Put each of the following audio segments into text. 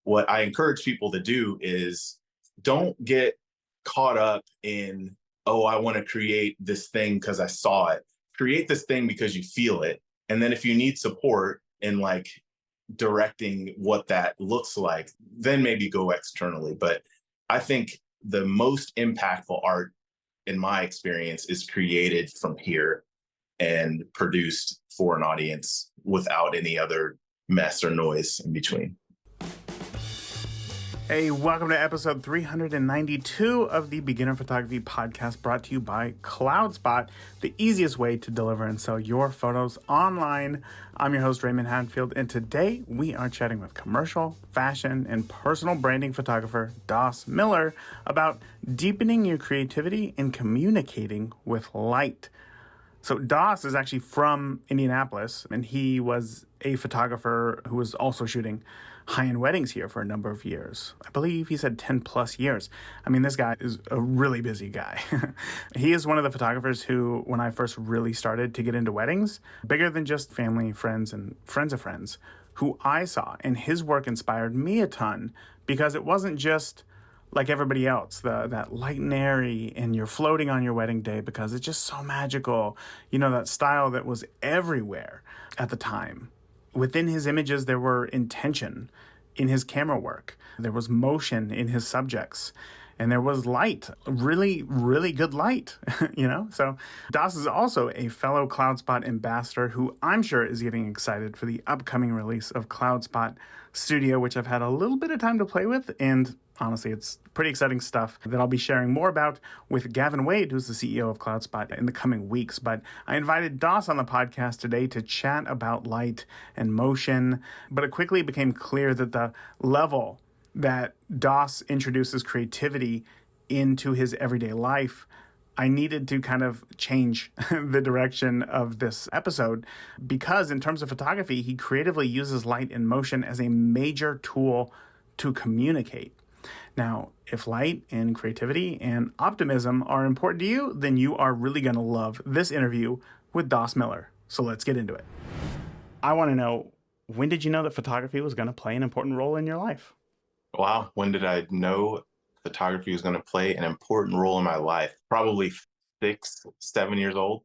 what I encourage people to do is don't get caught up in, oh, I want to create this thing because I saw it. Create this thing because you feel it. And then if you need support in like directing what that looks like, then maybe go externally. But I think the most impactful art, in my experience, is created from here and produced for an audience without any other mess or noise in between. Hey, welcome to episode 392 of the Beginner Photography Podcast, brought to you by CloudSpot, the easiest way to deliver and sell your photos online. I'm your host, Raymond Hadfield, and today we are chatting with commercial, fashion, and personal branding photographer Dauss Miller about deepening your creativity and communicating with light. So Dauss is actually from Indianapolis, and he was a photographer who was also shooting high-end weddings here for a number of years. I believe he said 10 plus years. I mean, this guy is a really busy guy. He is one of the photographers who, when I first really started to get into weddings, bigger than just family, friends, and friends of friends, who I saw, and his work inspired me a ton because it wasn't just like everybody else, that light and airy, and you're floating on your wedding day because it's just so magical. You know, that style that was everywhere at the time. Within his images, there were intention in his camera work. There was motion in his subjects. And there was light, really, really good light, you know? So Dauss is also a fellow CloudSpot ambassador who I'm sure is getting excited for the upcoming release of CloudSpot Studio, which I've had a little bit of time to play with. And honestly, it's pretty exciting stuff that I'll be sharing more about with Gavin Wade, who's the CEO of CloudSpot, in the coming weeks. But I invited Dauss on the podcast today to chat about light and motion. But it quickly became clear that the level that Dauss introduces creativity into his everyday life, I needed to kind of change the direction of this episode because in terms of photography, he creatively uses light and motion as a major tool to communicate. Now, if light and creativity and optimism are important to you, then you are really going to love this interview with Dauss Miller. So let's get into it. I want to know, when did you know that photography was going to play an important role in your life? Wow, when did I know photography was going to play an important role in my life? Probably 6, 7 years old.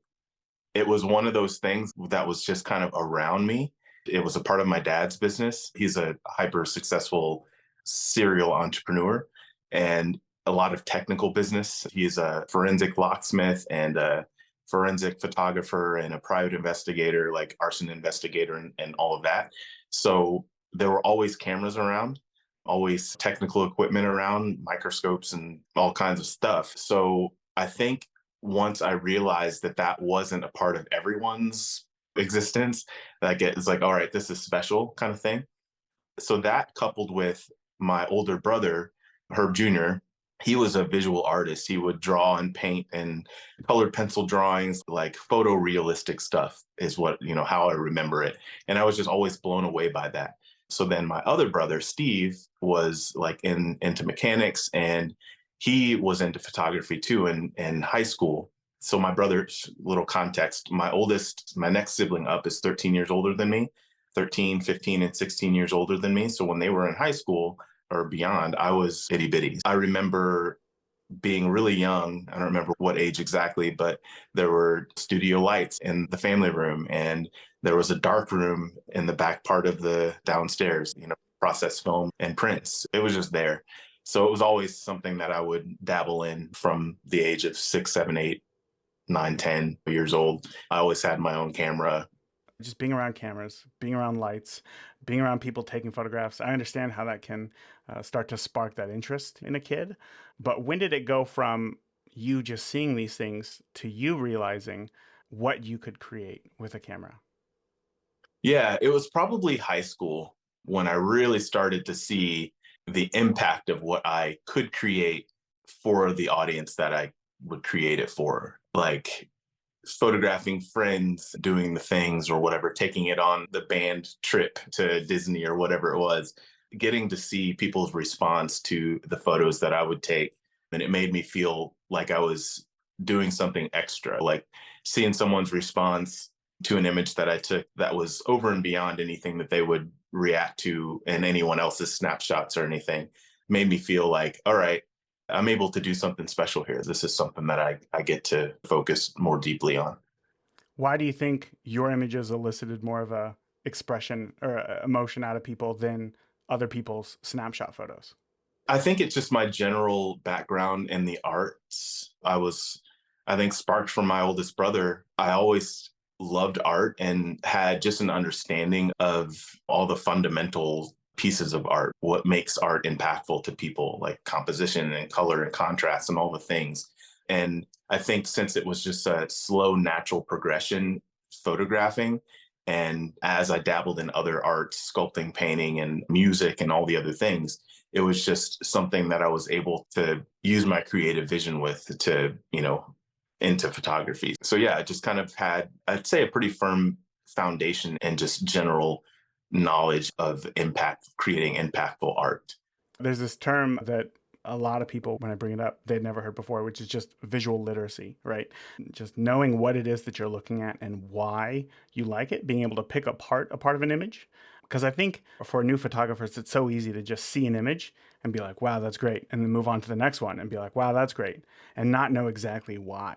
It was one of those things that was just kind of around me. It was a part of my dad's business. He's a hyper successful serial entrepreneur and a lot of technical business. He's a forensic locksmith and a forensic photographer and a private investigator, like arson investigator and all of that. So there were always cameras around, always technical equipment around, microscopes and all kinds of stuff. So I think once I realized that that wasn't a part of everyone's existence, that it's like, all right, this is special kind of thing. So that coupled with my older brother, Herb Jr., he was a visual artist. He would draw and paint and colored pencil drawings, like photorealistic stuff is what, how I remember it. And I was just always blown away by that. So then my other brother, Steve, was like into mechanics, and he was into photography too in high school. So my brother's little context, my next sibling up is 13 years older than me, 13, 15, and 16 years older than me. So when they were in high school or beyond, I was itty bitty. I remember being really young. I don't remember what age exactly, but there were studio lights in the family room, and there was a dark room in the back part of the downstairs, process film and prints. It was just there. So it was always something that I would dabble in from the age of 6, 7, 8, 9, 10 years old. I always had my own camera. Just being around cameras, being around lights, being around people taking photographs, I understand how that can start to spark that interest in a kid. But when did it go from you just seeing these things to you realizing what you could create with a camera? Yeah, it was probably high school when I really started to see the impact of what I could create for the audience that I would create it for. Like photographing friends doing the things or whatever, taking it on the band trip to Disney or whatever it was, getting to see people's response to the photos that I would take. And it made me feel like I was doing something extra, like seeing someone's response to an image that I took that was over and beyond anything that they would react to in anyone else's snapshots or anything. Made me feel like, all right, I'm able to do something special here. This is something that I get to focus more deeply on. Why do you think your images elicited more of a expression or emotion out of people than other people's snapshot photos? I think it's just my general background in the arts. I think, sparked from my oldest brother. I always loved art and had just an understanding of all the fundamental pieces of art, what makes art impactful to people, like composition and color and contrast and all the things. And I think since it was just a slow, natural progression photographing, and as I dabbled in other arts, sculpting, painting, and music, and all the other things, it was just something that I was able to use my creative vision with to, into photography. So yeah, I just kind of had, I'd say, a pretty firm foundation and just general knowledge of creating impactful art. There's this term that a lot of people, when I bring it up, they'd never heard before, which is just visual literacy, right? Just knowing what it is that you're looking at and why you like it, being able to pick apart a part of an image. Because I think for new photographers, it's so easy to just see an image and be like, wow, that's great. And then move on to the next one and be like, wow, that's great. And not know exactly why.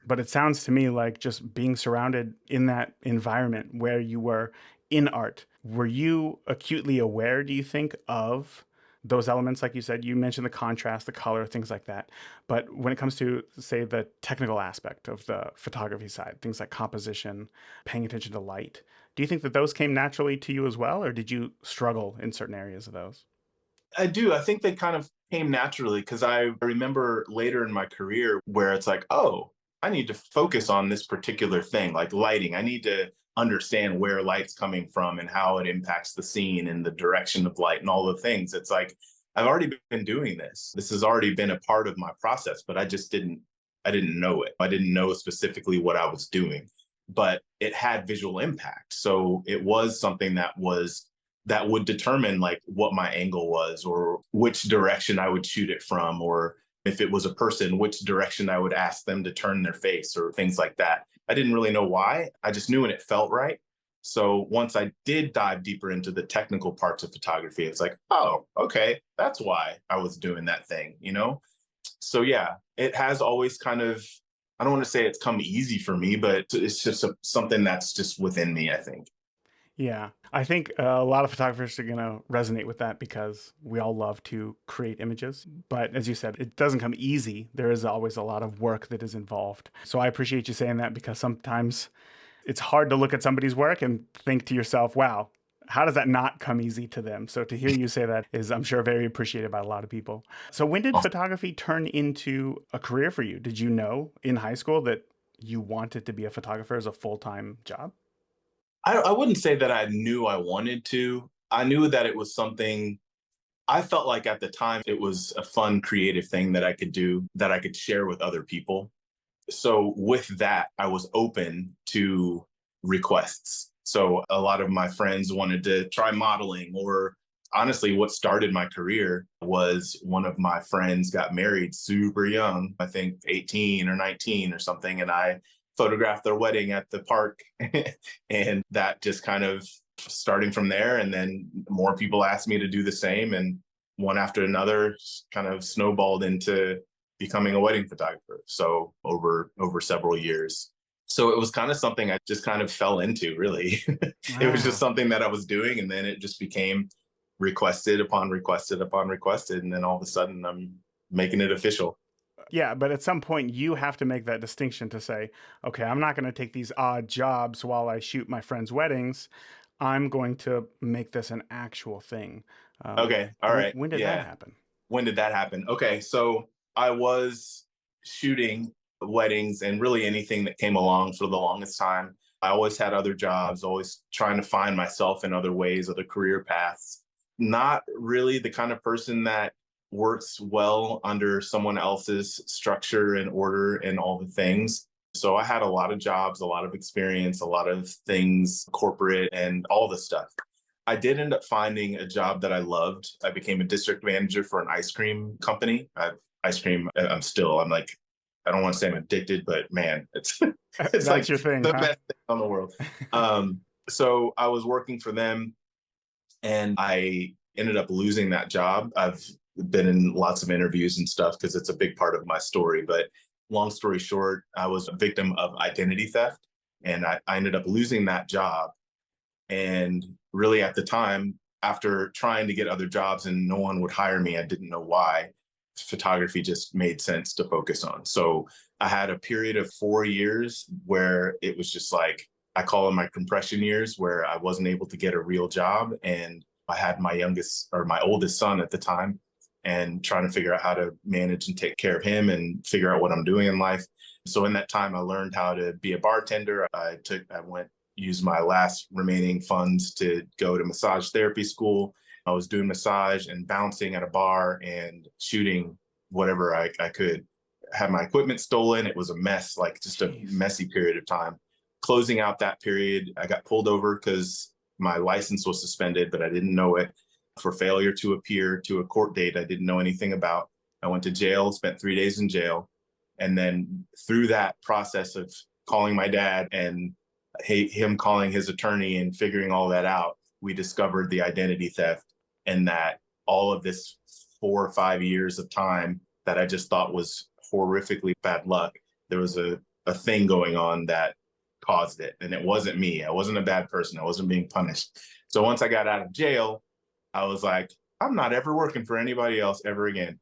But it sounds to me like just being surrounded in that environment where you were in art, were you acutely aware, do you think, of those elements? Like you said, you mentioned the contrast, the color, things like that. But when it comes to, say, the technical aspect of the photography side, things like composition, paying attention to light, do you think that those came naturally to you as well, or did you struggle in certain areas of those? I do. I think they kind of came naturally because I remember later in my career where it's like, oh, I need to focus on this particular thing, like lighting. I need to understand where light's coming from and how it impacts the scene and the direction of light and all the things. It's like, I've already been doing this. This has already been a part of my process, but I didn't know it. I didn't know specifically what I was doing, but it had visual impact. So it was something that would determine like what my angle was or which direction I would shoot it from, or if it was a person, which direction I would ask them to turn their face or things like that. I didn't really know why. I just knew when it felt right. So once I did dive deeper into the technical parts of photography, it's like, oh, okay, that's why I was doing that thing. So yeah, it has always kind of, I don't want to say it's come easy for me, but it's just something that's just within me, I think. Yeah, I think a lot of photographers are going to resonate with that because we all love to create images. But as you said, it doesn't come easy. There is always a lot of work that is involved. So I appreciate you saying that because sometimes it's hard to look at somebody's work and think to yourself, wow, how does that not come easy to them? So to hear you say that is, I'm sure, very appreciated by a lot of people. So when did photography turn into a career for you? Did you know in high school that you wanted to be a photographer as a full-time job? I wouldn't say that I knew I wanted to. I knew that it was something I felt like at the time it was a fun, creative thing that I could do that I could share with other people. So with that, I was open to requests. So a lot of my friends wanted to try modeling, or honestly, what started my career was one of my friends got married super young, I think 18 or 19 or something. And I photographed their wedding at the park. And that just kind of starting from there. And then more people asked me to do the same. And one after another kind of snowballed into becoming a wedding photographer. So over several years. So it was kind of something I just kind of fell into, really. It was just Wow. something that I was doing. And then it just became requested upon requested upon requested. And then all of a sudden I'm making it official. Yeah, but at some point you have to make that distinction to say, okay, I'm not going to take these odd jobs while I shoot my friends' weddings. I'm going to make this an actual thing. Um, Okay. All right. when did that Yeah. happen? When did that happen? Okay. So I was shooting weddings and really anything that came along for the longest time. I always had other jobs, always trying to find myself in other ways, other career paths. Not really the kind of person that works well under someone else's structure and order and all the things. So I had a lot of jobs, a lot of experience, a lot of things, corporate and all the stuff. I did end up finding a job that I loved. I became a district manager for an ice cream company. Ice cream, I'm like, I don't want to say I'm addicted, but man, it's That's like your thing, the huh? best thing in the world. So I was working for them. And I ended up losing that job. I've been in lots of interviews and stuff because it's a big part of my story. But long story short, I was a victim of identity theft, and I ended up losing that job. And really, at the time, after trying to get other jobs and no one would hire me, I didn't know why. Photography just made sense to focus on. So I had a period of 4 years where it was just like, I call them my compression years, where I wasn't able to get a real job. And I had my oldest son at the time, and trying to figure out how to manage and take care of him and figure out what I'm doing in life. So in that time, I learned how to be a bartender. I went used my last remaining funds to go to massage therapy school. I was doing massage and bouncing at a bar and shooting whatever I could. Had my equipment stolen. It was a mess, like just a Jeez. messy period of time. Closing out that period, I got pulled over because my license was suspended, but I didn't know it, for failure to appear to a court date I didn't know anything about. I went to jail, spent 3 days in jail. And then through that process of calling my dad and him calling his attorney and figuring all that out, we discovered the identity theft, and that all of this 4 or 5 years of time that I just thought was horrifically bad luck, there was a thing going on that caused it. And it wasn't me. I wasn't a bad person. I wasn't being punished. So once I got out of jail, I was like, I'm not ever working for anybody else ever again.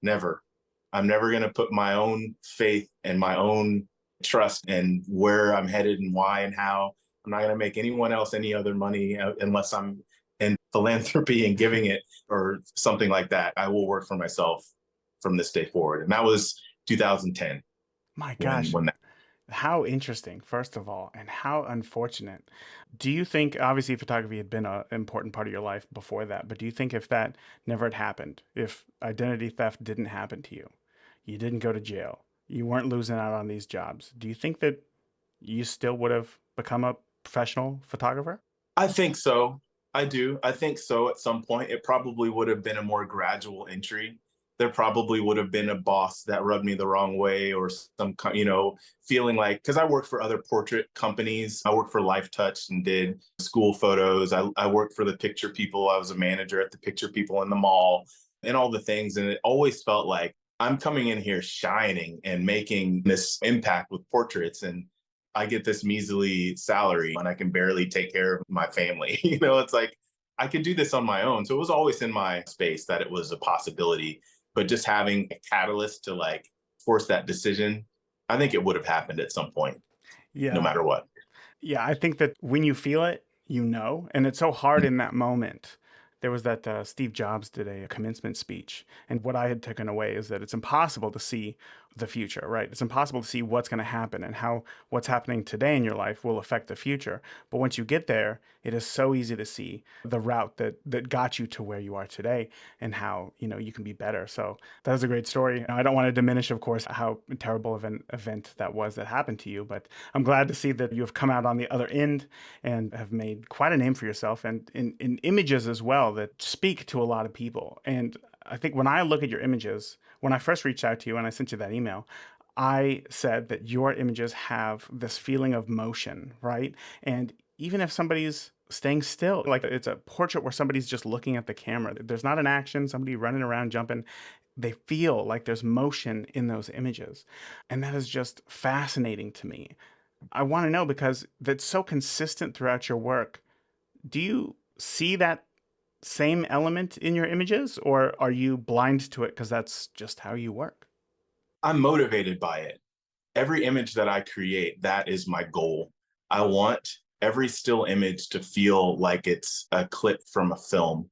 Never. I'm never going to put my own faith and my own trust in where I'm headed and why and how. I'm not going to make anyone else any other money unless I'm in philanthropy and giving it or something like that. I will work for myself from this day forward. And that was 2010 My when gosh. when that. How interesting, first of all, and how unfortunate. Do you think, obviously, photography had been an important part of your life before that, but do you think if that never had happened, if identity theft didn't happen to you, you didn't go to jail, you weren't losing out on these jobs, do you think that you still would have become a professional photographer? I think so. I do. I think so. At some point, it probably would have been a more gradual entry. There probably would have been a boss that rubbed me the wrong way, or feeling like, because I worked for other portrait companies. I worked for Life Touch and did school photos. I worked for the picture people. I was a manager at the picture people in the mall and all the things. And it always felt like I'm coming in here shining and making this impact with portraits. And I get this measly salary and I can barely take care of my family. It's like I could do this on my own. So it was always in my space that it was a possibility. But just having a catalyst to like force that decision, I think it would have happened at some point, no Yeah. matter what. Yeah, I think that when you feel it, you know, and it's so hard in that moment. There was that Steve Jobs did a commencement speech, and what I had taken away is that it's impossible to see the future, right? It's impossible to see what's going to happen and how what's happening today in your life will affect the future. But once you get there, it is so easy to see the route that got you to where you are today and how you can be better. So that is a great story. I don't want to diminish, of course, how terrible of an event that was that happened to you, but I'm glad to see that you have come out on the other end and have made quite a name for yourself and in images as well that speak to a lot of people. And I think when I look at your images, when I first reached out to you and I sent you that email, I said that your images have this feeling of motion, right? And even if somebody's staying still, like it's a portrait where somebody's just looking at the camera, there's not an action, somebody running around, jumping. They feel like there's motion in those images. And that is just fascinating to me. I want to know because that's so consistent throughout your work. Do you see that same element in your images, or are you blind to it because that's just how you work? I'm motivated by it. Every image that I create, that is my goal. I want every still image to feel like it's a clip from a film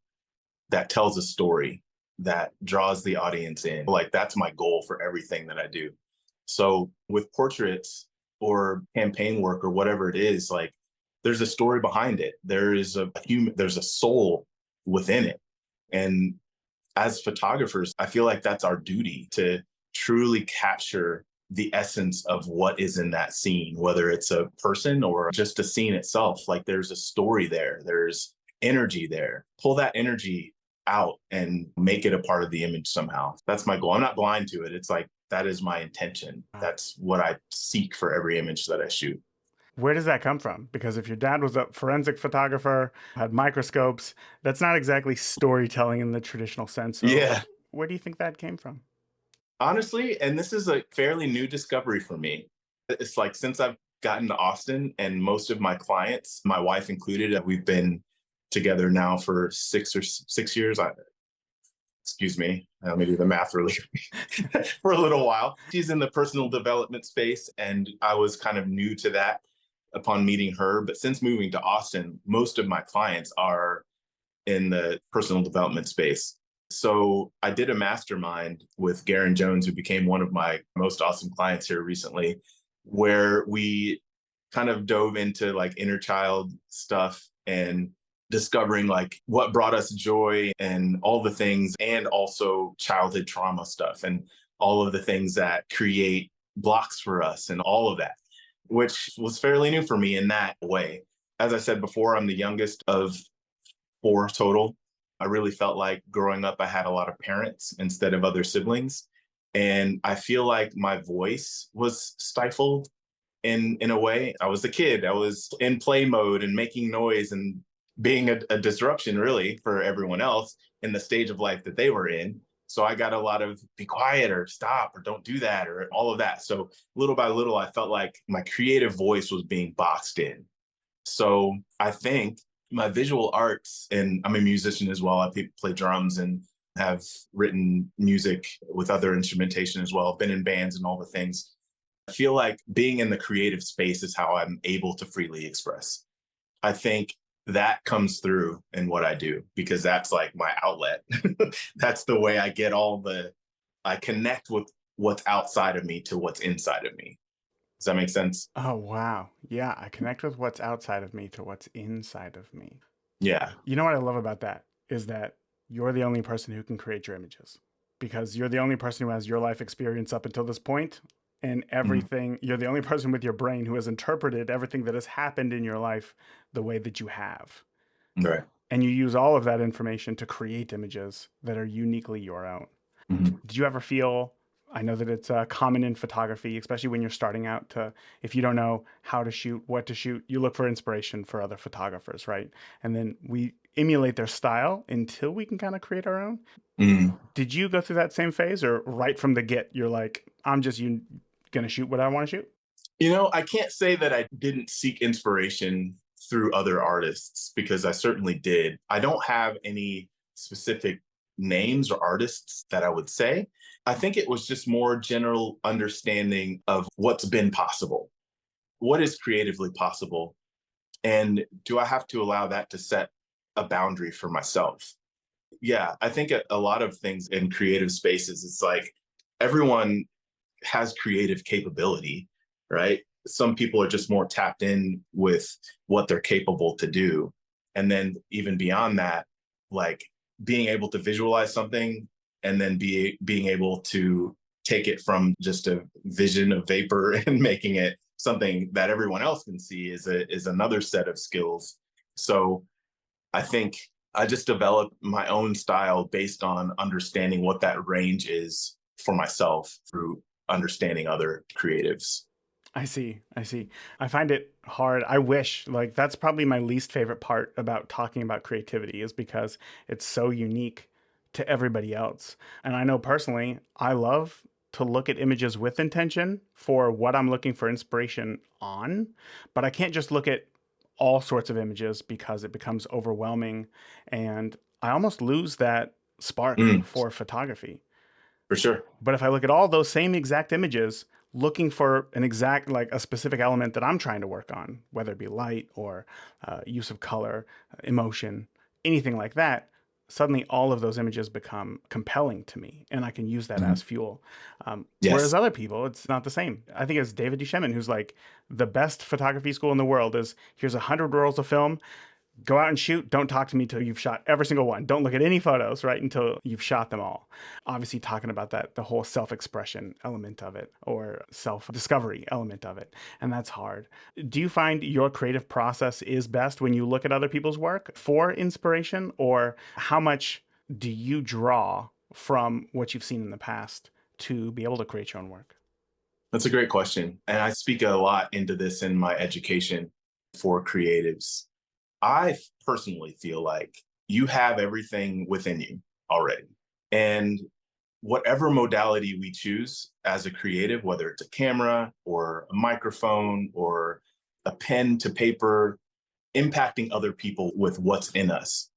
that tells a story that draws the audience in. Like that's my goal for everything that I do. So with portraits or campaign work or whatever it is, like there's a story behind it. There's a soul within it. And as photographers, I feel like that's our duty to truly capture the essence of what is in that scene, whether it's a person or just a scene itself. Like there's a story there, there's energy there. Pull that energy out and make it a part of the image somehow. That's my goal. I'm not blind to it. It's like that is my intention. Wow. That's what I seek for every image that I shoot. Where does that come from? Because if your dad was a forensic photographer, had microscopes, that's not exactly storytelling in the traditional sense. So, Yeah. where do you think that came from? Honestly, and this is a fairly new discovery for me. It's like since I've gotten to Austin and most of my clients, my wife included, we've been together now for 6 years. Excuse me, let me do the math really for a little while. She's in the personal development space, and I was kind of new to that upon meeting her. But since moving to Austin, most of my clients are in the personal development space. So I did a mastermind with Garen Jones, who became one of my most awesome clients here recently, where we kind of dove into like inner child stuff and discovering like what brought us joy and all the things, and also childhood trauma stuff and all of the things that create blocks for us and all of that, which was fairly new for me in that way. As I said before, I'm the youngest of four total. I really felt like growing up, I had a lot of parents instead of other siblings. And I feel like my voice was stifled in a way. I was a kid. I was in play mode and making noise and being a disruption really for everyone else in the stage of life that they were in. So I got a lot of be quiet or stop or don't do that or all of that. So little by little, I felt like my creative voice was being boxed in. So I think my visual arts, and I'm a musician as well. I play drums and have written music with other instrumentation as well. I've been in bands and all the things. I feel like being in the creative space is how I'm able to freely express. I think that comes through in what I do because that's like my outlet. That's the way I get I connect with what's outside of me to what's inside of me. Does that make sense? Oh, wow. Yeah, I connect with what's outside of me to what's inside of me. Yeah. You know what I love about that is that you're the only person who can create your images because you're the only person who has your life experience up until this point and Mhm. everything. You're the only person with your brain who has interpreted everything that has happened in your life the way that you have. Right. And you use all of that information to create images that are uniquely your own. Mhm. Did you ever feel, I know that it's common in photography, especially when you're starting out, to if you don't know how to shoot, what to shoot, you look for inspiration for other photographers, right? And then we emulate their style until we can kind of create our own. Mhm. Did you go through that same phase, or right from the get you're like, I'm just gonna shoot what I want to shoot? I can't say that I didn't seek inspiration through other artists because I certainly did. I don't have any specific names or artists that I would say. I think it was just more general understanding of what's been possible, what is creatively possible, and do I have to allow that to set a boundary for myself? Yeah, I think a lot of things in creative spaces, it's like everyone has creative capability, right? Some people are just more tapped in with what they're capable to do. And then even beyond that, like being able to visualize something and then being able to take it from just a vision of vapor and making it something that everyone else can see is another set of skills. So I think I just developed my own style based on understanding what that range is for myself through understanding other creatives. I see. I see. I find it hard. I wish, like, that's probably my least favorite part about talking about creativity is because it's so unique to everybody else. And I know personally, I love to look at images with intention for what I'm looking for inspiration on, but I can't just look at all sorts of images because it becomes overwhelming and I almost lose that spark Mm, for photography. for sure. But if I look at all those same exact images, looking for an exact, like a specific element that I'm trying to work on, whether it be light or use of color, emotion, anything like that, suddenly all of those images become compelling to me and I can use that Mhm. as fuel. Whereas Yes. other people, it's not the same. I think it's David Duchovny who's like, the best photography school in the world is here's 100 rolls of film, go out and shoot. Don't talk to me till you've shot every single one. Don't look at any photos, right? Until you've shot them all. Obviously, talking about that, the whole self expression element of it or self discovery element of it. And that's hard. Do you find your creative process is best when you look at other people's work for inspiration, or how much do you draw from what you've seen in the past to be able to create your own work? That's a great question. And I speak a lot into this in my education for creatives. I personally feel like you have everything within you already. And whatever modality we choose as a creative, whether it's a camera or a microphone or a pen to paper, impacting other people with what's in us,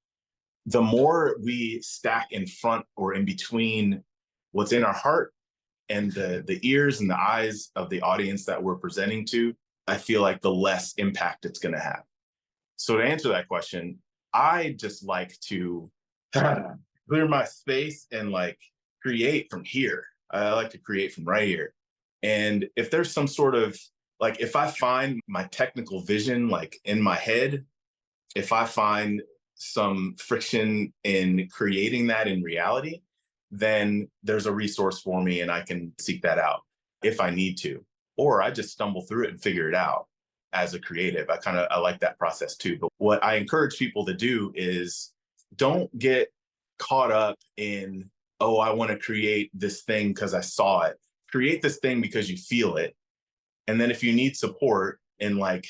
the more we stack in front or in between what's in our heart and the ears and the eyes of the audience that we're presenting to, I feel like the less impact it's going to have. So to answer that question, I just like to clear my space and like create from here. I like to create from right here. And if there's some sort of like, if I find my technical vision like in my head, if I find some friction in creating that in reality, then there's a resource for me and I can seek that out if I need to. Or I just stumble through it and figure it out as a creative. I like that process too. But what I encourage people to do is don't get caught up in, oh, I want to create this thing because I saw it. Create this thing because you feel it. And then if you need support in like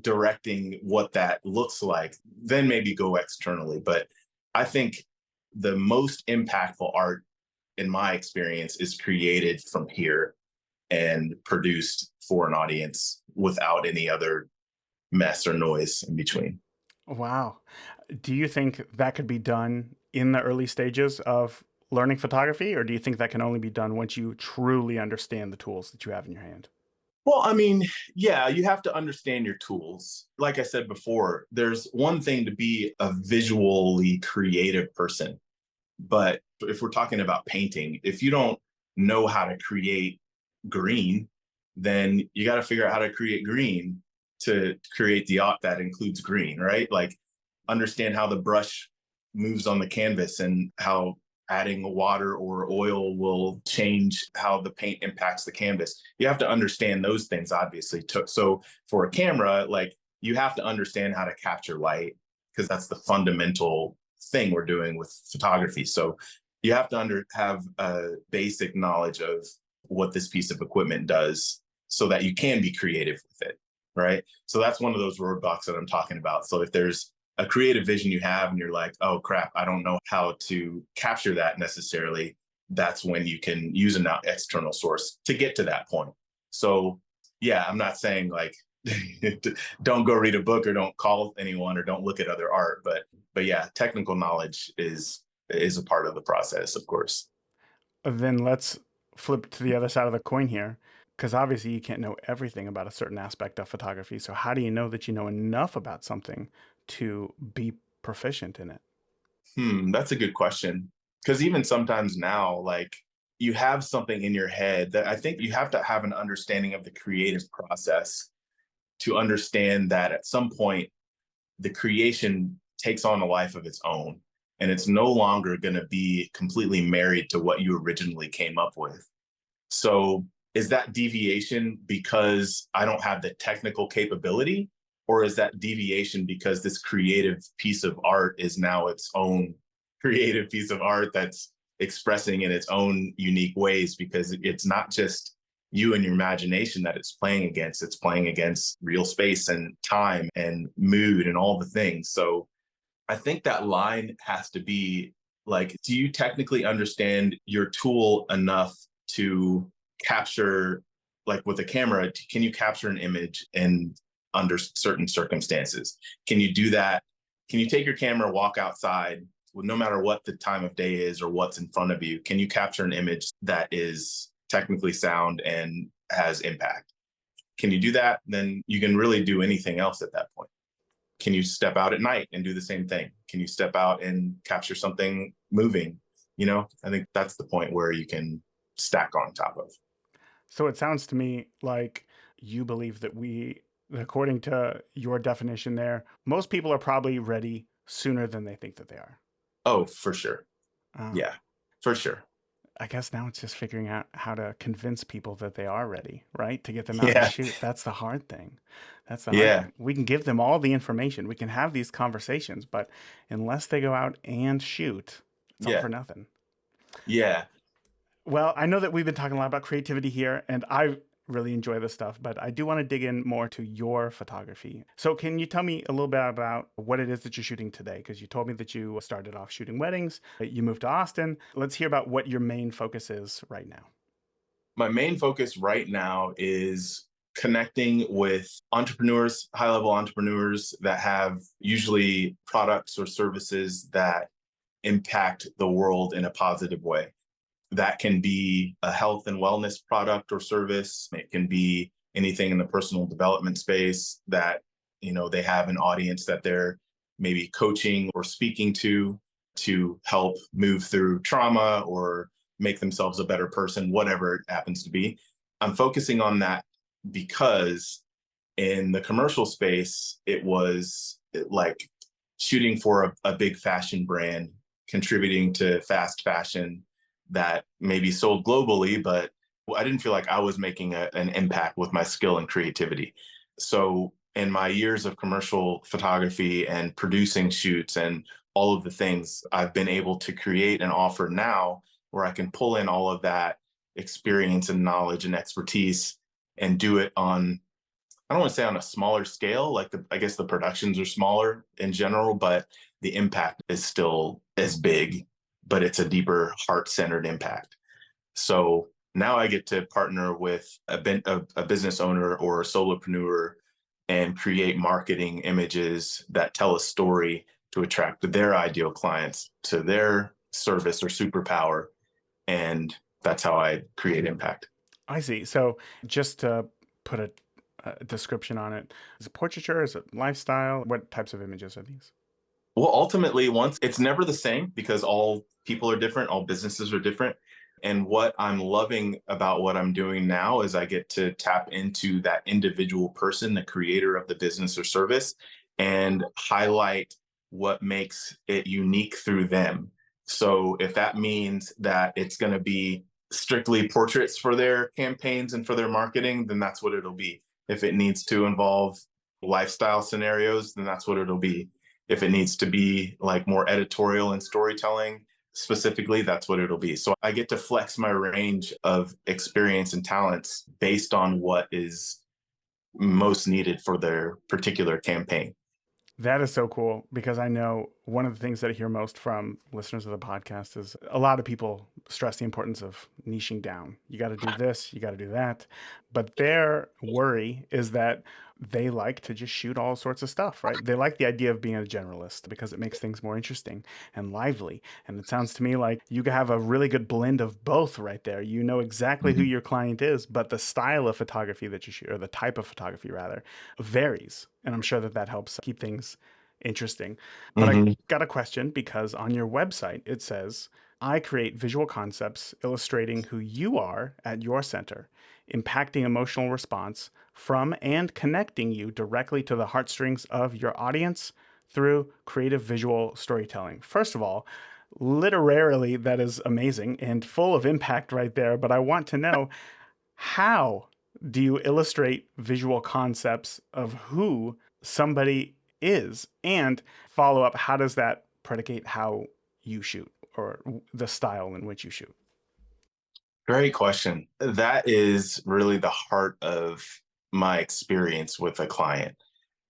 directing what that looks like, then maybe go externally. But I think the most impactful art, in my experience, is created from here and produced for an audience without any other mess or noise in between. Wow. Do you think that could be done in the early stages of learning photography, or do you think that can only be done once you truly understand the tools that you have in your hand? Well, I mean, yeah, you have to understand your tools. Like I said before, there's one thing to be a visually creative person. But if we're talking about painting, if you don't know how to create green, then you got to figure out how to create green to create the art that includes green, right? Like understand how the brush moves on the canvas and how adding water or oil will change how the paint impacts the canvas. You have to understand those things, obviously. So for a camera, like you have to understand how to capture light because that's the fundamental thing we're doing with photography. So you have to have a basic knowledge of what this piece of equipment does so that you can be creative with it, right? So that's one of those roadblocks that I'm talking about. So if there's a creative vision you have and you're like, oh crap, I don't know how to capture that necessarily, that's when you can use an external source to get to that point. So yeah, I'm not saying like don't go read a book or don't call anyone or don't look at other art, but yeah, technical knowledge is a part of the process, of course. Then let's flip to the other side of the coin here, because obviously you can't know everything about a certain aspect of photography. So, how do you know that you know enough about something to be proficient in it? That's a good question. Because even sometimes now, like you have something in your head that I think you have to have an understanding of the creative process to understand that at some point the creation takes on a life of its own and it's no longer going to be completely married to what you originally came up with. So is that deviation because I don't have the technical capability? Or is that deviation because this creative piece of art is now its own creative piece of art that's expressing in its own unique ways? Because it's not just you and your imagination that it's playing against real space and time and mood and all the things. So I think that line has to be like, do you technically understand your tool enough to capture, like with a camera, can you capture an image and under certain circumstances? Can you do that? Can you take your camera, walk outside, no matter what the time of day is or what's in front of you? Can you capture an image that is technically sound and has impact? Can you do that? Then you can really do anything else at that point. Can you step out at night and do the same thing? Can you step out and capture something moving? I think that's the point where you can stack on top of. So, it sounds to me like you believe that according to your definition there, most people are probably ready sooner than they think that they are. Oh, for sure. Oh. Yeah, for sure. I guess now it's just figuring out how to convince people that they are ready, right? To get them out and Yeah. shoot. That's the hard thing. That's the hard Yeah. thing. We can give them all the information. We can have these conversations, but unless they go out and shoot, it's all Yeah. for nothing. Yeah. Well, I know that we've been talking a lot about creativity here, and I really enjoy this stuff, but I do want to dig in more to your photography. So can you tell me a little bit about what it is that you're shooting today? Because you told me that you started off shooting weddings, you moved to Austin. Let's hear about what your main focus is right now. My main focus right now is connecting with entrepreneurs, high level entrepreneurs that have usually products or services that impact the world in a positive way. That can be a health and wellness product or service. It can be anything in the personal development space that, they have an audience that they're maybe coaching or speaking to help move through trauma or make themselves a better person, whatever it happens to be. I'm focusing on that because in the commercial space, it was like shooting for a big fashion brand, contributing to fast fashion that maybe sold globally, but I didn't feel like I was making an impact with my skill and creativity. So, in my years of commercial photography and producing shoots and all of the things, I've been able to create and offer now where I can pull in all of that experience and knowledge and expertise and do it on, I don't want to say on a smaller scale, like I guess the productions are smaller in general, but the impact is still as big, but it's a deeper heart-centered impact. So now I get to partner with a business owner or a solopreneur and create marketing images that tell a story to attract their ideal clients to their service or superpower. And that's how I create impact. I see. So just to put a description on it, is it portraiture? Is it lifestyle? What types of images are these? Well, ultimately, once it's never the same because all people are different, all businesses are different. And what I'm loving about what I'm doing now is I get to tap into that individual person, the creator of the business or service, and highlight what makes it unique through them. So if that means that it's going to be strictly portraits for their campaigns and for their marketing, then that's what it'll be. If it needs to involve lifestyle scenarios, then that's what it'll be. If it needs to be like more editorial and storytelling specifically, that's what it'll be. So I get to flex my range of experience and talents based on what is most needed for their particular campaign. That is so cool because I know one of the things that I hear most from listeners of the podcast is a lot of people stress the importance of niching down. You got to do this, you got to do that. But their worry is that they like to just shoot all sorts of stuff, right? They like the idea of being a generalist because it makes things more interesting and lively. And it sounds to me like you have a really good blend of both right there. You know exactly who Mhm. your client is, but the style of photography that you shoot, or the type of photography rather, varies. And I'm sure that that helps keep things interesting. But I Mhm. got a question because on your website it says, I create visual concepts illustrating who you are at your center, impacting emotional response from and connecting you directly to the heartstrings of your audience through creative visual storytelling. First of all, literarily, that is amazing and full of impact right there. But I want to know, how do you illustrate visual concepts of who somebody is? And follow up, how does that predicate how you shoot or the style in which you shoot? Great question. That is really the heart of my experience with a client.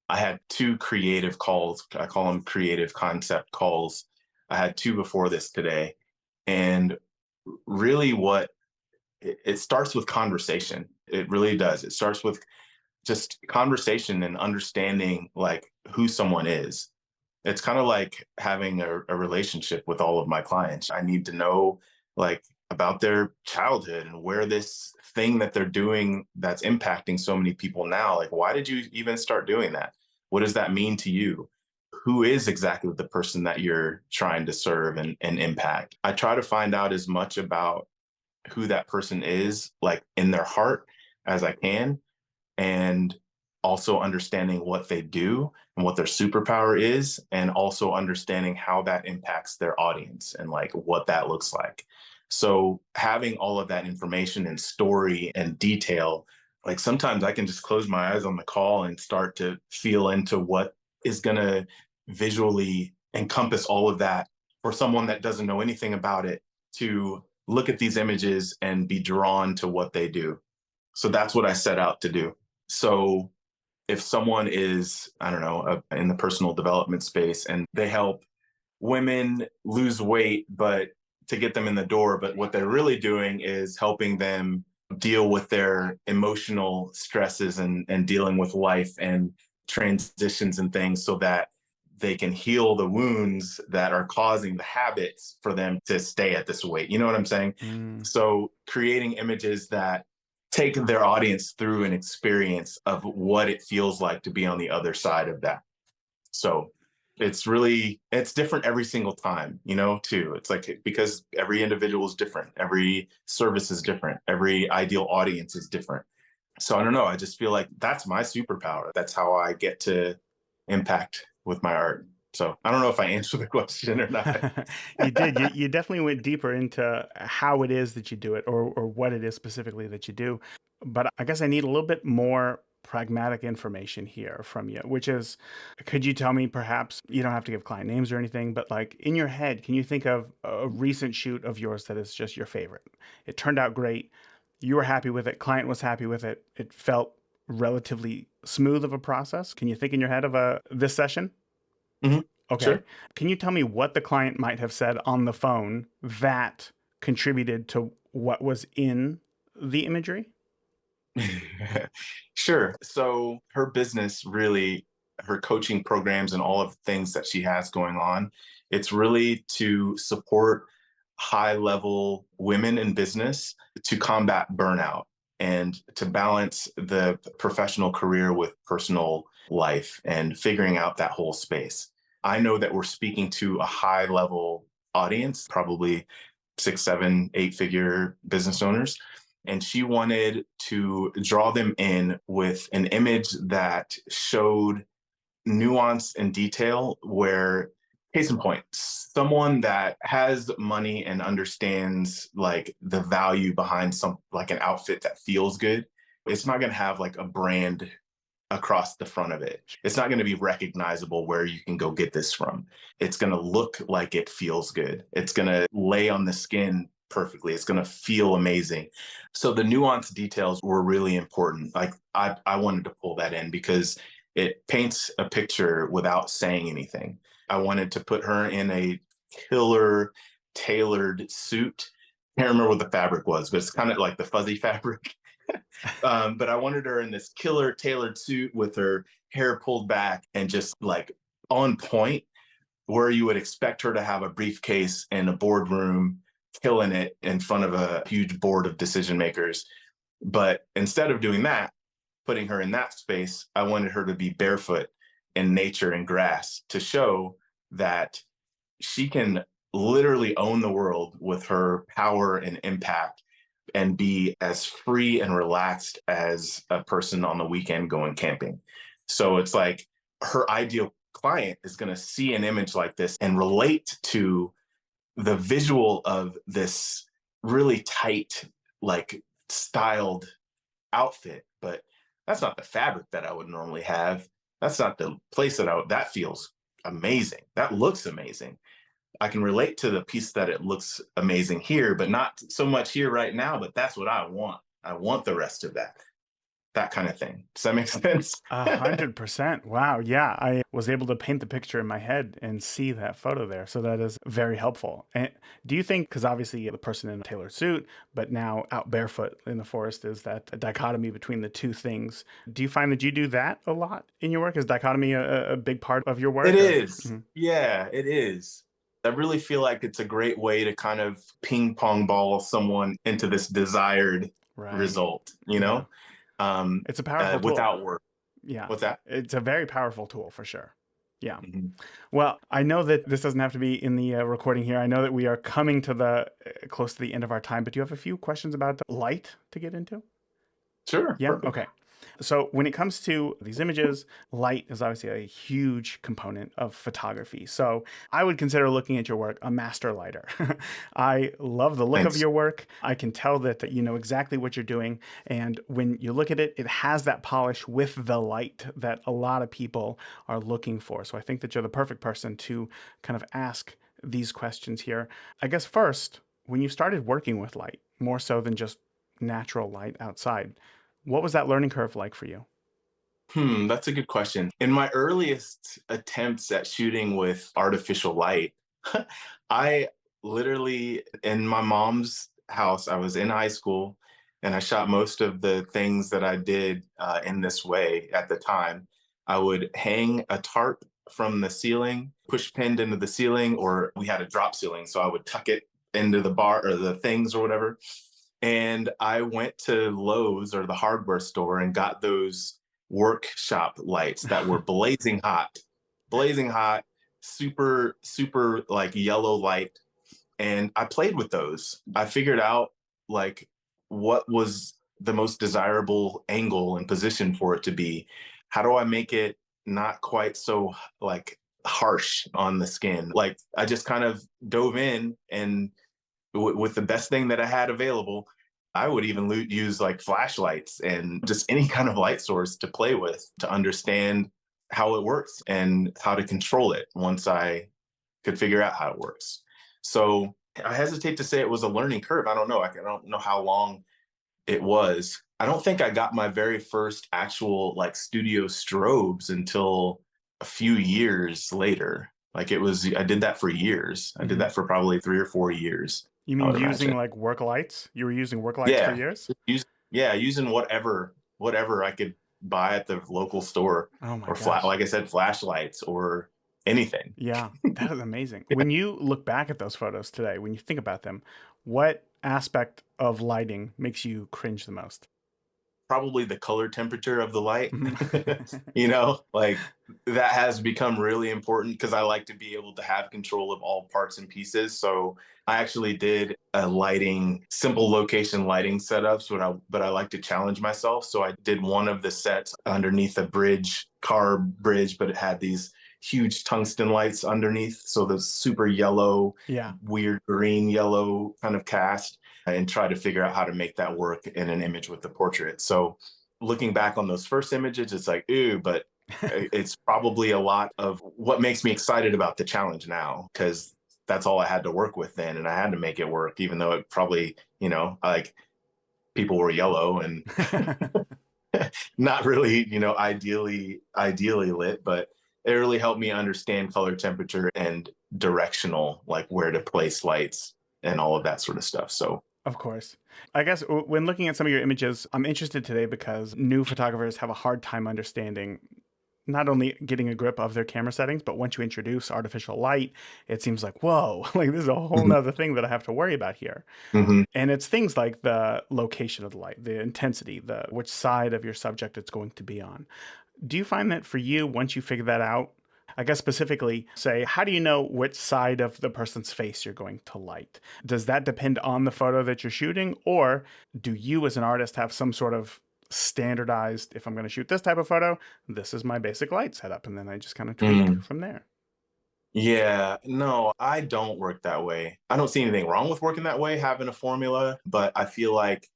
I had two creative calls. I call them creative concept calls. I had two before this today. And really, what it starts with conversation. It really does. It starts with just conversation and understanding like who someone is. It's kind of like having a relationship with all of my clients. I need to know like about their childhood and where this thing that they're doing that's impacting so many people now, like why did you even start doing that? What does that mean to you? Who is exactly the person that you're trying to serve and impact? I try to find out as much about who that person is, like in their heart as I can, and also understanding what they do and what their superpower is, and also understanding how that impacts their audience and like what that looks like. So having all of that information and story and detail, like sometimes I can just close my eyes on the call and start to feel into what is going to visually encompass all of that for someone that doesn't know anything about it to look at these images and be drawn to what they do. So that's what I set out to do. So if someone is, I don't know, in the personal development space and they help women lose weight, but to get them in the door, but what they're really doing is helping them deal with their emotional stresses and dealing with life and transitions and things so that they can heal the wounds that are causing the habits for them to stay at this weight. You know what I'm saying? Mm. So creating images that take their audience through an experience of what it feels like to be on the other side of that. So it's different every single time, too. It's like because every individual is different, every service is different, every ideal audience is different. So I don't know. I just feel like that's my superpower. That's how I get to impact with my art. So I don't know if I answered the question or not. You did. You definitely went deeper into how it is that you do it, or what it is specifically that you do. But I guess I need a little bit more pragmatic information here from you, which is, could you tell me perhaps, you don't have to give client names or anything, but like in your head, can you think of a recent shoot of yours that is just your favorite? It turned out great. You were happy with it. Client was happy with it. It felt relatively smooth of a process. Can you think in your head of this session? Hmm. Okay. Sure. Can you tell me what the client might have said on the phone that contributed to what was in the imagery? Sure. So her business really, her coaching programs and all of the things that she has going on, it's really to support high level women in business to combat burnout and to balance the professional career with personal life and figuring out that whole space. I know that we're speaking to a high level audience, probably six, seven, eight figure business owners. And she wanted to draw them in with an image that showed nuance and detail where, case in point, someone that has money and understands like the value behind some like an outfit that feels good, it's not going to have like a brand across the front of it. It's not going to be recognizable where you can go get this from. It's going to look like it feels good. It's going to lay on the skin perfectly. It's going to feel amazing. So the nuanced details were really important. Like I wanted to pull that in because it paints a picture without saying anything. I wanted to put her in a killer tailored suit. I can't remember what the fabric was, but it's kind of like the fuzzy fabric. But I wanted her in this killer tailored suit with her hair pulled back and just like on point, where you would expect her to have a briefcase in a boardroom, killing it in front of a huge board of decision makers. But instead of doing that, putting her in that space, I wanted her to be barefoot in nature and grass to show that she can literally own the world with her power and impact and be as free and relaxed as a person on the weekend going camping. So it's like her ideal client is going to see an image like this and relate to the visual of this really tight, like styled outfit. But that's not the fabric that I would normally have. That's not the place that feels amazing. That looks amazing. I can relate to the piece that it looks amazing here, but not so much here right now. But that's what I want. I want the rest of that kind of thing. Does that make sense? 100%. Wow. Yeah. I was able to paint the picture in my head and see that photo there. So that is very helpful. And do you think, because obviously the person in a tailored suit, but now out barefoot in the forest, is that dichotomy between the two things? Do you find that you do that a lot in your work? Is dichotomy a big part of your It work? Or? is. Mhm. Yeah, it is. I really feel like it's a great way to kind of ping pong ball someone into this desired Right. result, Yeah. um, It's a powerful tool. without work. Yeah. What's that? It's a very powerful tool for sure. Yeah. Mhm. Well, I know that this doesn't have to be in the recording here. I know that we are coming to the close to the end of our time, but do you have a few questions about light to get into? Sure, Yeah. perfect. Okay. So when it comes to these images, light is obviously a huge component of photography. So I would consider looking at your work a master lighter. I love the look of Thanks. your work. I can tell that you know exactly what you're doing. And when you look at it, it has that polish with the light that a lot of people are looking for. So I think that you're the perfect person to kind of ask these questions here. I guess first, when you started working with light, more so than just natural light outside, What was that learning curve like for you? That's a good question. In my earliest attempts at shooting with artificial light, I literally, in my mom's house, I was in high school and I shot most of the things that I did in this way at the time. I would hang a tarp from the ceiling, push pinned into the ceiling, or we had a drop ceiling. So I would tuck it into the bar or the things or whatever. And I went to Lowe's or the hardware store and got those workshop lights that were blazing hot, super, super like yellow light. And I played with those. I figured out like what was the most desirable angle and position for it to be. How do I make it not quite so like harsh on the skin? Like I just kind of dove in and with the best thing that I had available, I would even use like flashlights and just any kind of light source to play with to understand how it works and how to control it once I could figure out how it works. So I hesitate to say it was a learning curve. I don't know. I don't know how long it was. I don't think I got my very first actual like studio strobes until a few years later. Like I did that for years. I did Hmm. that for probably 3 or 4 years, You I mean would using imagine. like work lights? You were using work lights for Yeah. years? Yeah, using whatever I could buy at the local store Oh my or gosh. like I said, flashlights or anything. Yeah, that is amazing. When you look back at those photos today, when you think about them, what aspect of lighting makes you cringe the most? Probably the color temperature of the light. Mhm. Like that has become really important because I like to be able to have control of all parts and pieces. So I actually did a simple location lighting setups, but I like to challenge myself. So I did one of the sets underneath a car bridge, but it had these huge tungsten lights underneath. So the super yellow, Yeah. weird green yellow kind of cast and try to figure out how to make that work in an image with the portrait. So looking back on those first images, it's like, ooh, but it's probably a lot of what makes me excited about the challenge now, because that's all I had to work with then. And I had to make it work, even though it probably, like people were yellow and not really, ideally lit, but it really helped me understand color temperature and directional, like where to place lights and all of that sort of stuff. So Of course. I guess when looking at some of your images, I'm interested today because new photographers have a hard time understanding not only getting a grip of their camera settings, but once you introduce artificial light, it seems like, whoa, like this is a whole mhm, nother thing that I have to worry about here. mhm. And it's things like the location of the light, the intensity, the which side of your subject it's going to be on. Do you find that for you, once you figure that out, I guess specifically, say, how do you know which side of the person's face you're going to light? Does that depend on the photo that you're shooting? Or do you, as an artist, have some sort of standardized, if I'm going to shoot this type of photo, this is my basic light setup? And then I just kind of tweak Mm. from there. Yeah, no, I don't work that way. I don't see anything wrong with working that way, having a formula, but I feel like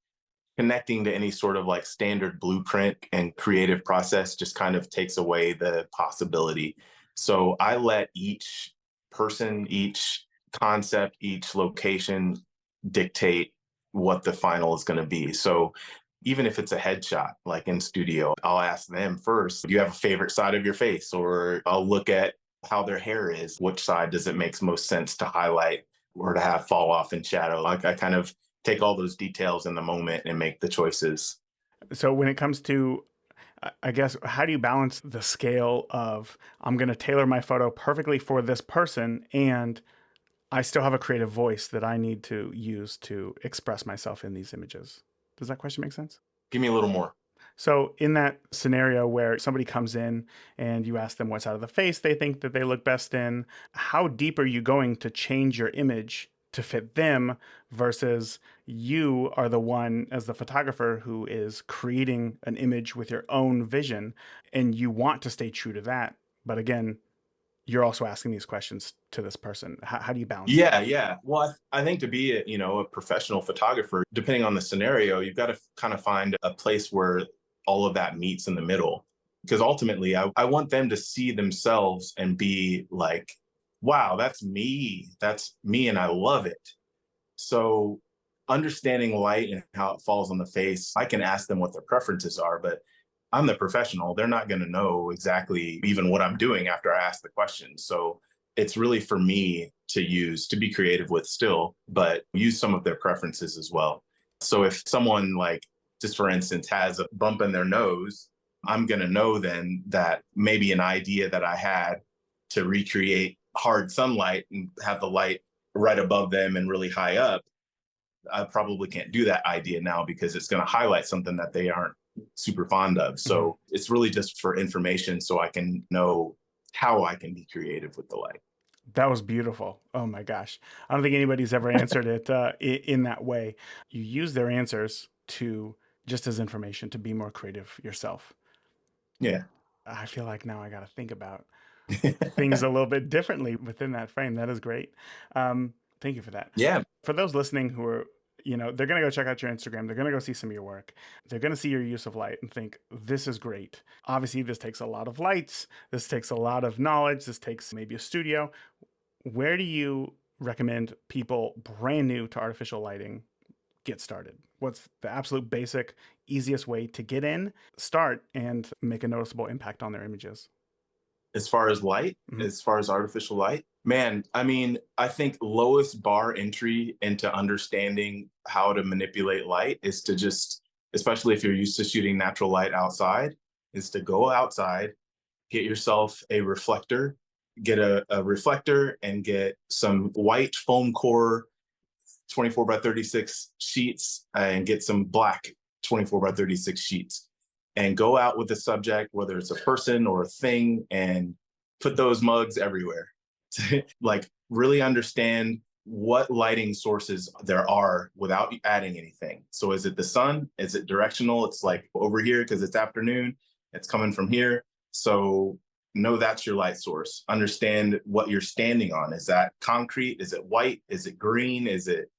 connecting to any sort of like standard blueprint and creative process just kind of takes away the possibility. So I let each person, each concept, each location dictate what the final is going to be. So even if it's a headshot, like in studio, I'll ask them first, do you have a favorite side of your face? Or I'll look at how their hair is. Which side does it make most sense to highlight or to have fall off in shadow? Like I kind of take all those details in the moment and make the choices. So when it comes to, I guess, how do you balance the scale of I'm going to tailor my photo perfectly for this person and I still have a creative voice that I need to use to express myself in these images? Does that question make sense? Give me a little more. So, in that scenario where somebody comes in and you ask them what side of the face they think that they look best in, how deep are you going to change your image to fit them versus you are the one as the photographer who is creating an image with your own vision and you want to stay true to that. But again, you're also asking these questions to this person. How do you balance that? Yeah, yeah. Well, I think to be a professional photographer, depending on the scenario, you've got to kind of find a place where all of that meets in the middle. Because ultimately, I want them to see themselves and be like, wow, that's me. That's me. And I love it. So understanding light and how it falls on the face, I can ask them what their preferences are, but I'm the professional. They're not going to know exactly even what I'm doing after I ask the question. So it's really for me to use, to be creative with still, but use some of their preferences as well. So if someone, like, just for instance, has a bump in their nose, I'm going to know then that maybe an idea that I had to recreate hard sunlight and have the light right above them and really high up, I probably can't do that idea now because it's going to highlight something that they aren't super fond of. So it's really just for information so I can know how I can be creative with the light. That was beautiful. Oh my gosh. I don't think anybody's ever answered it in that way. You use their answers to just as information to be more creative yourself. Yeah. I feel like now I got to think about things a little bit differently within that frame. That is great. Thank you for that. Yeah. For those listening who are, they're going to go check out your Instagram. They're going to go see some of your work. They're going to see your use of light and think, this is great. Obviously, this takes a lot of lights. This takes a lot of knowledge. This takes maybe a studio. Where do you recommend people brand new to artificial lighting get started? What's the absolute basic, easiest way to get in, start, and make a noticeable impact on their images? As far as light, as far as artificial light, man, I mean, I think lowest bar entry into understanding how to manipulate light is to just, especially if you're used to shooting natural light outside, is to go outside, get yourself a reflector, get a reflector and get some white foam core 24 by 36 sheets and get some black 24 by 36 sheets and go out with the subject, whether it's a person or a thing, and put those mugs everywhere. Like, really understand what lighting sources there are without adding anything. So is it the sun? Is it directional? It's like over here because it's afternoon. It's coming from here. So know that's your light source. Understand what you're standing on. Is that concrete? Is it white? Is it green? Is it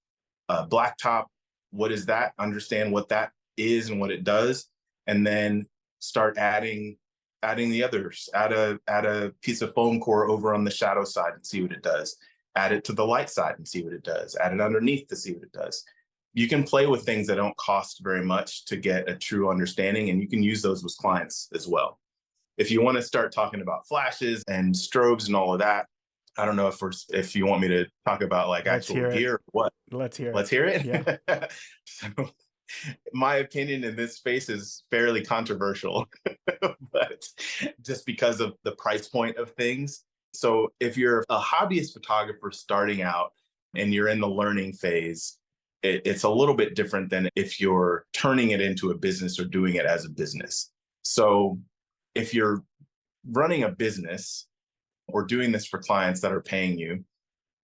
blacktop? What is that? Understand what that is and what it does, and then start adding the others. Add a piece of foam core over on the shadow side and see what it does. Add it to the light side and see what it does. Add it underneath to see what it does. You can play with things that don't cost very much to get a true understanding, and you can use those with clients as well. If you want to start talking about flashes and strobes and all of that, I don't know if you want me to talk about like actual gear or what. Let's hear it. Let's hear it. Yeah. So, my opinion in this space is fairly controversial, but just because of the price point of things. So if you're a hobbyist photographer starting out and you're in the learning phase, it's a little bit different than if you're turning it into a business or doing it as a business. So if you're running a business or doing this for clients that are paying you,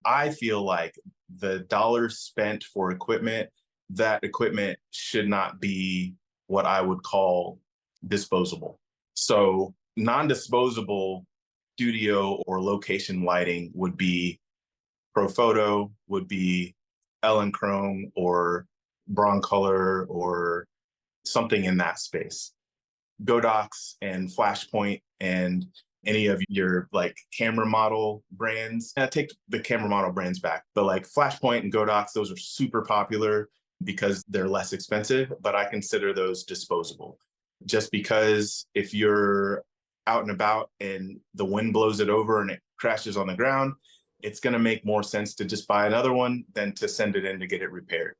I feel like the dollars spent for equipment, that equipment should not be what I would call disposable. So non-disposable studio or location lighting would be Profoto, would be Elechrome or Broncolor or something in that space. Godox and Flashpoint and any of your like camera model brands. And I take the camera model brands back, but like Flashpoint and Godox, those are super popular because they're less expensive, but I consider those disposable. Just because if you're out and about and the wind blows it over and it crashes on the ground, it's going to make more sense to just buy another one than to send it in to get it repaired.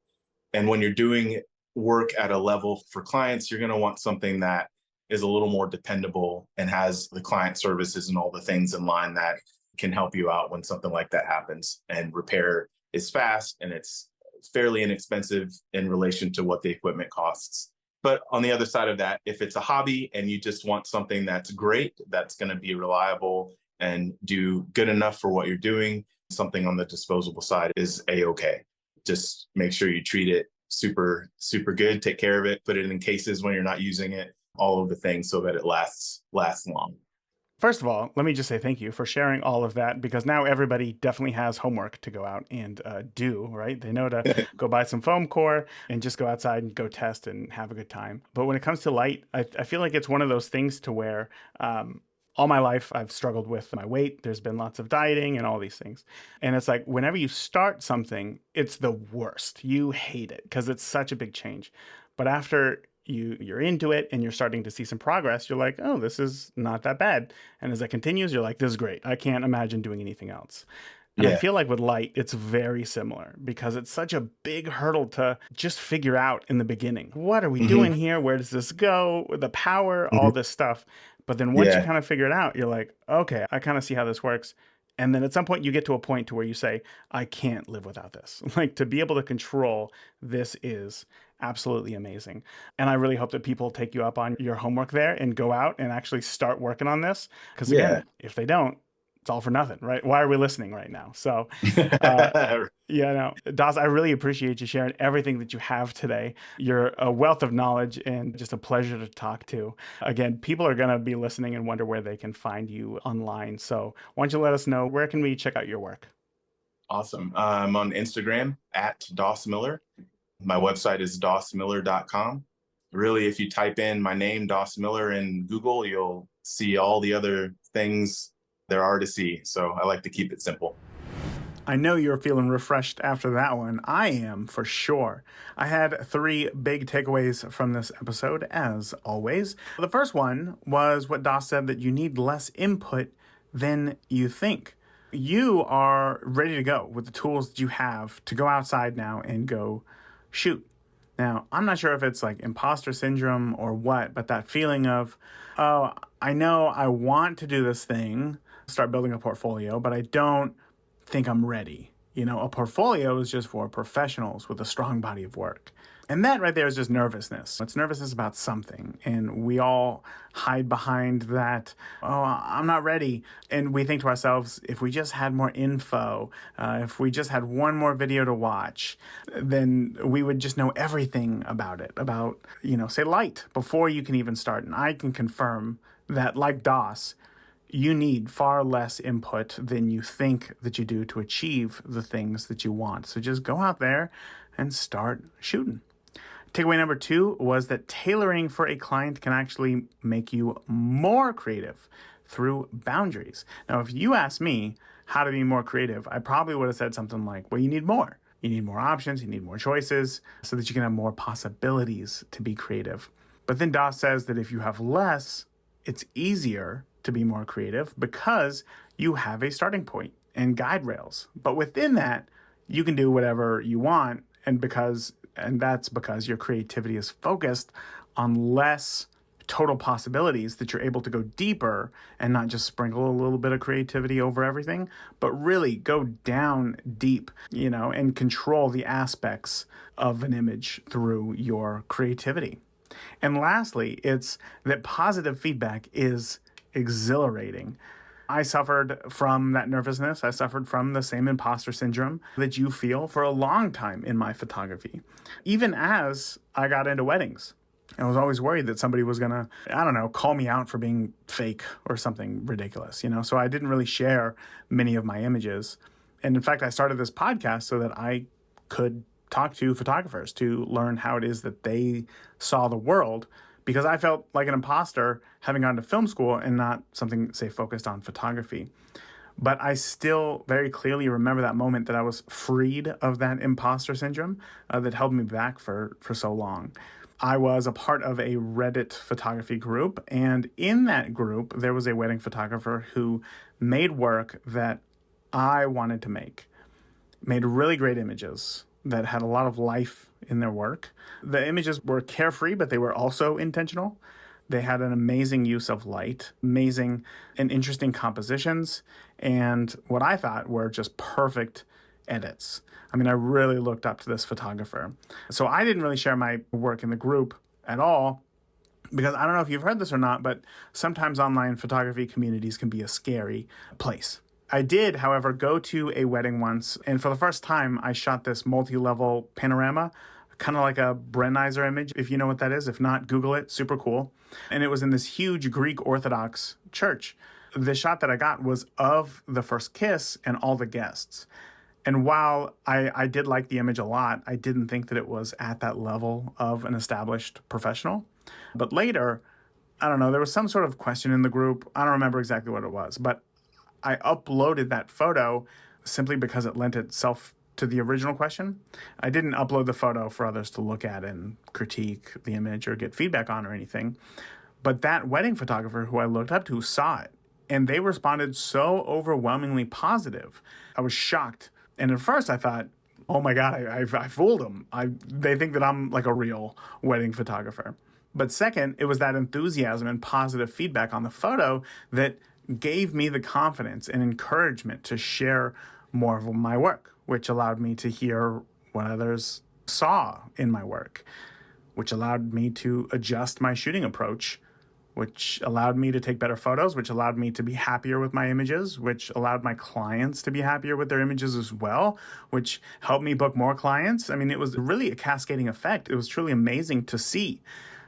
And when you're doing work at a level for clients, you're going to want something that is a little more dependable and has the client services and all the things in line that can help you out when something like that happens. And repair is fast and it's fairly inexpensive in relation to what the equipment costs. But on the other side of that, if it's a hobby and you just want something that's great, that's going to be reliable and do good enough for what you're doing, something on the disposable side is a-okay. Just make sure you treat it super, super good, take care of it, put it in cases when you're not using it, all of the things so that it lasts long. First of all, let me just say thank you for sharing all of that, because now everybody definitely has homework to go out and do, right? They know to go buy some foam core and just go outside and go test and have a good time. But when it comes to light, I feel like it's one of those things to where All my life, I've struggled with my weight. There's been lots of dieting and all these things. And it's like whenever you start something, it's the worst. You hate it because it's such a big change. But after you're into it and you're starting to see some progress, you're like, oh, this is not that bad. And as it continues, you're like, this is great. I can't imagine doing anything else. And I Yeah. feel like with light, it's very similar because it's such a big hurdle to just figure out in the beginning. What are we Hmm. doing here? Where does this go? The power, all Hmm. this stuff. But then once you Yeah. kind of figure it out, you're like, okay, I kind of see how this works. And then at some point you get to a point to where you say, I can't live without this. Like to be able to control this is absolutely amazing. And I really hope that people take you up on your homework there and go out and actually start working on this. Because Yeah. again, if they don't, it's all for nothing, right? Why are we listening right now? So, uh, yeah, no, Dauss, I really appreciate you sharing everything that you have today. You're a wealth of knowledge and just a pleasure to talk to. Again, people are going to be listening and wonder where they can find you online. So, why don't you let us know where can we check out your work? Awesome. I'm on Instagram at Dauss Miller. My website is dawsmiller.com. Really, if you type in my name, Dauss Miller, in Google, you'll see all the other things there are to see. So I like to keep it simple. I know you're feeling refreshed after that one. I am for sure. I had three big takeaways from this episode, as always. The first one was what Dauss said, that you need less input than you think. You are ready to go with the tools that you have to go outside now and go shoot. Now, I'm not sure if it's like imposter syndrome or what, but that feeling of, oh, I know I want to do this thing, start building a portfolio, but I don't think I'm ready. You know, a portfolio is just for professionals with a strong body of work. And that right there is just nervousness. It's nervousness about something. And we all hide behind that, oh, I'm not ready. And we think to ourselves, if we just had more info, if we just had one more video to watch, then we would just know everything about it, about, say light, before you can even start. And I can confirm that, like Dauss, you need far less input than you think that you do to achieve the things that you want. So just go out there and start shooting. Takeaway number 2 was that tailoring for a client can actually make you more creative through boundaries. Now, if you ask me how to be more creative, I probably would have said something like, well, you need more. You need more options, you need more choices so that you can have more possibilities to be creative. But then Dauss says that if you have less, it's easier to be more creative because you have a starting point and guide rails. But within that, you can do whatever you want, and that's because your creativity is focused on less total possibilities, that you're able to go deeper and not just sprinkle a little bit of creativity over everything, but really go down deep, and control the aspects of an image through your creativity. And lastly, it's that positive feedback is exhilarating. I suffered from that nervousness. I suffered from the same imposter syndrome that you feel for a long time in my photography. Even as I got into weddings, I was always worried that somebody was going to, call me out for being fake or something ridiculous, So I didn't really share many of my images. And in fact, I started this podcast so that I could talk to photographers to learn how it is that they saw the world, because I felt like an imposter having gone to film school and not something, say, focused on photography. But I still very clearly remember that moment that I was freed of that imposter syndrome that held me back for so long. I was a part of a Reddit photography group, and in that group, there was a wedding photographer who made work that I wanted to make. Made really great images that had a lot of life in their work. The images were carefree, but they were also intentional. They had an amazing use of light, amazing and interesting compositions, and what I thought were just perfect edits. I mean, I really looked up to this photographer. So I didn't really share my work in the group at all, because I don't know if you've heard this or not, but sometimes online photography communities can be a scary place. I did, however, go to a wedding once, and for the first time, I shot this multi-level panorama, kind of like a Brennizer image, if you know what that is. If not, Google it. Super cool. And it was in this huge Greek Orthodox church. The shot that I got was of the first kiss and all the guests. And while I did like the image a lot, I didn't think that it was at that level of an established professional. But later, I don't know, there was some sort of question in the group. I don't remember exactly what it was, but I uploaded that photo simply because it lent itself to the original question. I didn't upload the photo for others to look at and critique the image or get feedback on or anything. But that wedding photographer who I looked up to saw it, and they responded so overwhelmingly positive. I was shocked. And at first I thought, oh my God, I fooled them. They think that I'm like a real wedding photographer. But second, it was that enthusiasm and positive feedback on the photo that gave me the confidence and encouragement to share more of my work, which allowed me to hear what others saw in my work, which allowed me to adjust my shooting approach, which allowed me to take better photos, which allowed me to be happier with my images, which allowed my clients to be happier with their images as well, which helped me book more clients. I mean, it was really a cascading effect. It was truly amazing to see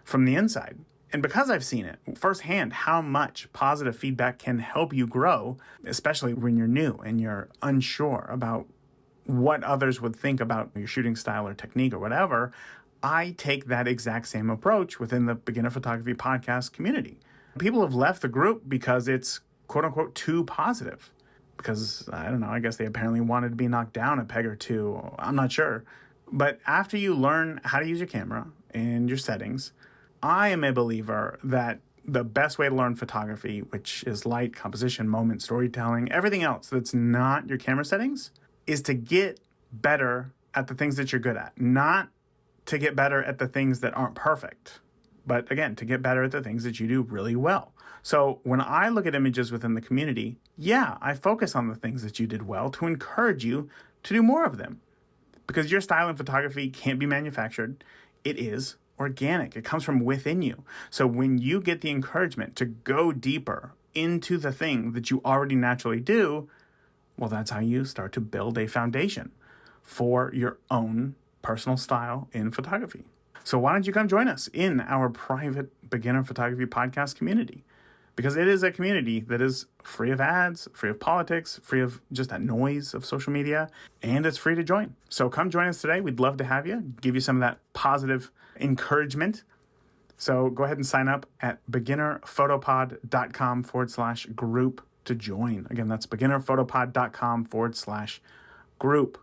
from the inside. And because I've seen it firsthand, how much positive feedback can help you grow, especially when you're new and you're unsure about what others would think about your shooting style or technique or whatever, I take that exact same approach within the Beginner Photography Podcast community. People have left the group because it's quote unquote too positive. Because, I don't know, I guess they apparently wanted to be knocked down a peg or two. I'm not sure. But after you learn how to use your camera and your settings, I am a believer that the best way to learn photography, which is light, composition, moment, storytelling, everything else that's not your camera settings, is to get better at the things that you're good at, not to get better at the things that aren't perfect, but again, to get better at the things that you do really well. So when I look at images within the community, yeah, I focus on the things that you did well to encourage you to do more of them. Because your style in photography can't be manufactured. It is organic. It comes from within you. So when you get the encouragement to go deeper into the thing that you already naturally do, well, that's how you start to build a foundation for your own personal style in photography. So why don't you come join us in our private Beginner Photography Podcast community? Because it is a community that is free of ads, free of politics, free of just that noise of social media, and it's free to join. So come join us today. We'd love to have you, give you some of that positive encouragement. So go ahead and sign up at beginnerphotopod.com/group to join. Again, that's beginnerphotopod.com/group.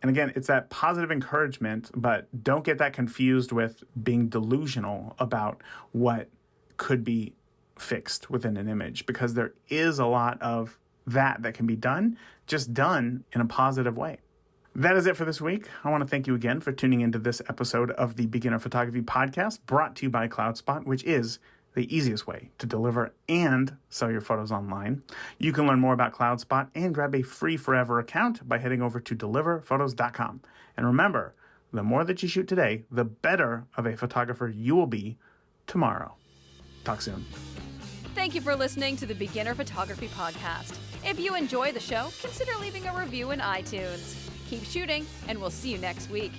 And again, it's that positive encouragement, but don't get that confused with being delusional about what could be fixed within an image, because there is a lot of that can be done, just done in a positive way. That is it for this week. I want to thank you again for tuning into this episode of the Beginner Photography Podcast, brought to you by CloudSpot, which is the easiest way to deliver and sell your photos online. You can learn more about CloudSpot and grab a free forever account by heading over to deliverphotos.com. And remember, the more that you shoot today, the better of a photographer you will be tomorrow. Talk soon. Thank you for listening to the Beginner Photography Podcast. If you enjoy the show, consider leaving a review in iTunes. Keep shooting, and we'll see you next week.